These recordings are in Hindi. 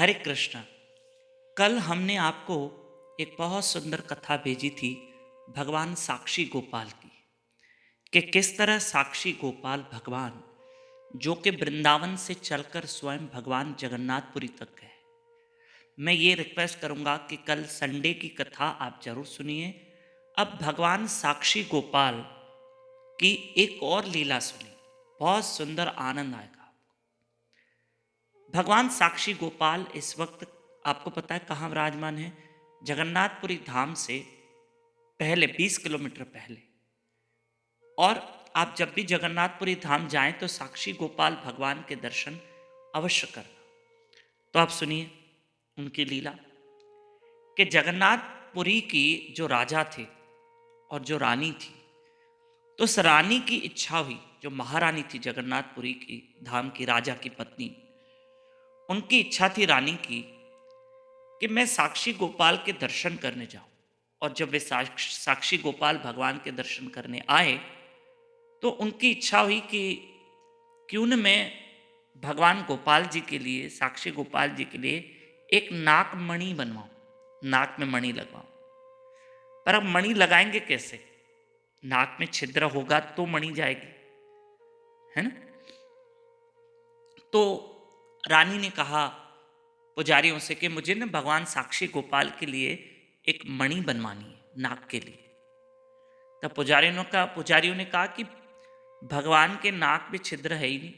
हरे कृष्णा। कल हमने आपको एक बहुत सुंदर कथा भेजी थी भगवान साक्षी गोपाल की, कि किस तरह साक्षी गोपाल भगवान जो कि वृंदावन से चलकर स्वयं भगवान जगन्नाथपुरी तक गए। मैं ये रिक्वेस्ट करूंगा कि कल संडे की कथा आप जरूर सुनिए। अब भगवान साक्षी गोपाल की एक और लीला सुनिए, बहुत सुंदर आनंद आएगा। भगवान साक्षी गोपाल इस वक्त आपको पता है कहाँ विराजमान है? जगन्नाथपुरी धाम से पहले 20 किलोमीटर पहले। और आप जब भी जगन्नाथपुरी धाम जाएं तो साक्षी गोपाल भगवान के दर्शन अवश्य करना। तो आप सुनिए उनकी लीला कि जगन्नाथपुरी की जो राजा थे और जो रानी थी, तो उस रानी की इच्छा हुई, जो महारानी थी जगन्नाथपुरी की धाम की राजा की पत्नी, उनकी इच्छा थी रानी की कि मैं साक्षी गोपाल के दर्शन करने जाऊं। और जब वे साक्षी गोपाल भगवान के दर्शन करने आए तो उनकी इच्छा हुई कि क्यों न मैं भगवान गोपाल जी के लिए, साक्षी गोपाल जी के लिए एक नाक मणि बनवाऊं, नाक में मणि लगवाऊं। पर अब मणि लगाएंगे कैसे? नाक में छिद्र होगा तो मणि जाएगी, है ना? तो रानी ने कहा पुजारियों से कि मुझे ना भगवान साक्षी गोपाल के लिए एक मणि बनवानी है नाक के लिए। तब पुजारियों ने कहा कि भगवान के नाक में छिद्र है ही नहीं,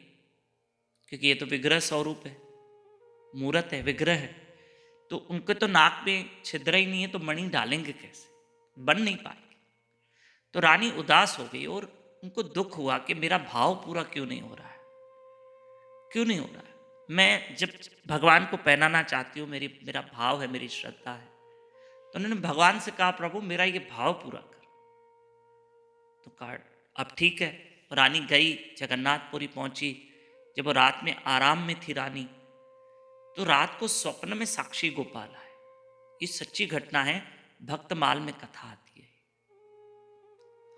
क्योंकि ये तो विग्रह स्वरूप है, मूर्त है, विग्रह है, तो उनके तो नाक में छिद्र ही नहीं है, तो मणि डालेंगे कैसे? बन नहीं पाएंगे। तो रानी उदास हो गई और उनको दुख हुआ कि मेरा भाव पूरा क्यों नहीं हो रहा है, क्यों नहीं हो रहा है। मैं जब भगवान को पहनाना चाहती हूँ, मेरा भाव है, मेरी श्रद्धा है। तो उन्होंने भगवान से कहा प्रभु मेरा ये भाव पूरा कर। तो कहा अब ठीक है। रानी गई, जगन्नाथपुरी पहुंची। जब वो रात में आराम में थी रानी, तो रात को स्वप्न में साक्षी गोपाल आए। ये सच्ची घटना है, भक्तमाल में कथा आती है।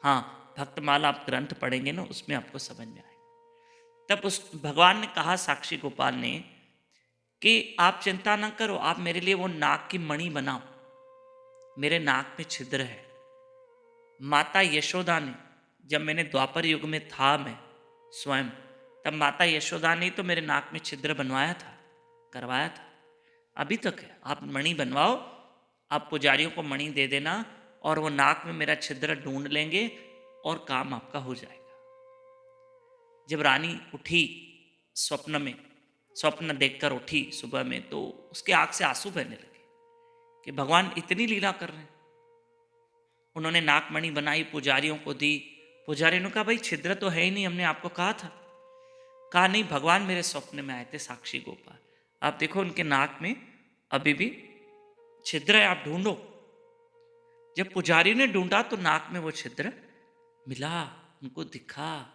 हाँ, भक्तमाल आप ग्रंथ पढ़ेंगे ना, उसमें आपको समझ में आएगा। तब उस भगवान ने कहा साक्षी गोपाल ने कि आप चिंता ना करो, आप मेरे लिए वो नाक की मणि बनाओ, मेरे नाक में छिद्र है। माता यशोदा ने, जब मैंने द्वापर युग में था मैं स्वयं, तब माता यशोदा ने तो मेरे नाक में छिद्र बनवाया था, करवाया था, अभी तक है। आप मणि बनवाओ, आप पुजारियों को मणि दे देना और वो नाक में मेरा छिद्र ढूंढ लेंगे और काम आपका हो जाएगा। जब रानी उठी स्वप्न में, स्वप्न देखकर उठी सुबह में, तो उसके आंख से आंसू बहने लगे कि भगवान इतनी लीला कर रहे हैं। उन्होंने नाकमणि बनाई, पुजारियों को दी। पुजारियों ने कहा भाई छिद्र तो है ही नहीं, हमने आपको कहा था। कहा नहीं, भगवान मेरे स्वप्न में आए थे साक्षी गोपाल, आप देखो उनके नाक में अभी भी छिद्र है, आप ढूंढो। जब पुजारी ने ढूंढा तो नाक में वो छिद्र मिला, उनको दिखा।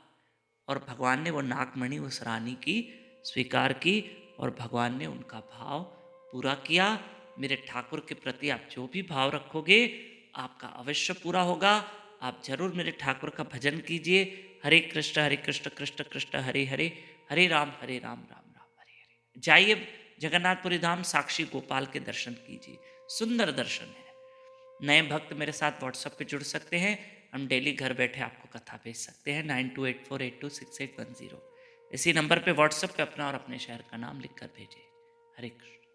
और भगवान ने वो नाकमणि उस रानी की स्वीकार की और भगवान ने उनका भाव पूरा किया। मेरे ठाकुर के प्रति आप जो भी भाव रखोगे आपका अवश्य पूरा होगा। आप जरूर मेरे ठाकुर का भजन कीजिए। हरे कृष्ण कृष्ण कृष्ण हरे हरे, हरे राम राम राम हरे हरे। जाइए जगन्नाथपुरी धाम, साक्षी गोपाल के दर्शन कीजिए, सुंदर दर्शन है। नए भक्त मेरे साथ व्हाट्सएप पे जुड़ सकते हैं, हम डेली घर बैठे आपको कथा भेज सकते हैं। 9284826810 इसी नंबर पे व्हाट्सएप पे अपना और अपने शहर का नाम लिखकर भेजिए। हरे कृष्ण।